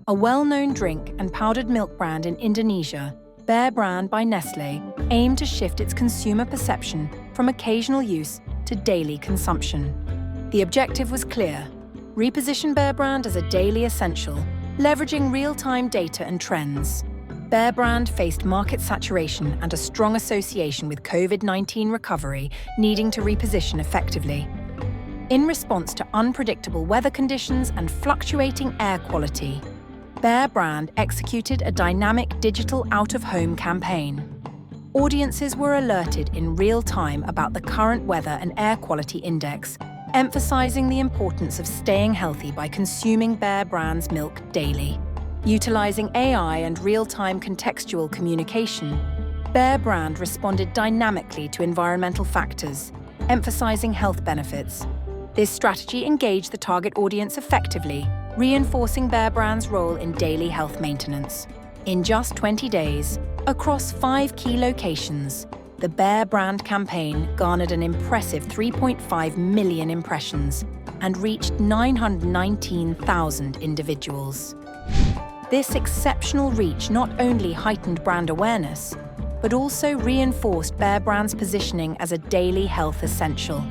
A well-known drink and powdered milk brand in Indonesia, Bear Brand by Nestlé aimed to shift its consumer perception from occasional use to daily consumption. The objective was clear: reposition Bear Brand as a daily essential, leveraging real-time data and trends. Bear Brand faced market saturation and a strong association with COVID-19 recovery, needing to reposition effectively. In response to unpredictable weather conditions and fluctuating air quality, Bear Brand executed a dynamic digital out-of-home campaign. Audiences were alerted in real time about the current weather and air quality index, emphasizing the importance of staying healthy by consuming Bear Brand's milk daily. Utilizing AI and real-time contextual communication, Bear Brand responded dynamically to environmental factors, emphasizing health benefits. This strategy engaged the target audience effectively, reinforcing Bear Brand's role in daily health maintenance. In just 20 days, across 5 key locations, the Bear Brand campaign garnered an impressive 3.5 million impressions and reached 919,000 individuals. This exceptional reach not only heightened brand awareness, but also reinforced Bear Brand's positioning as a daily health essential.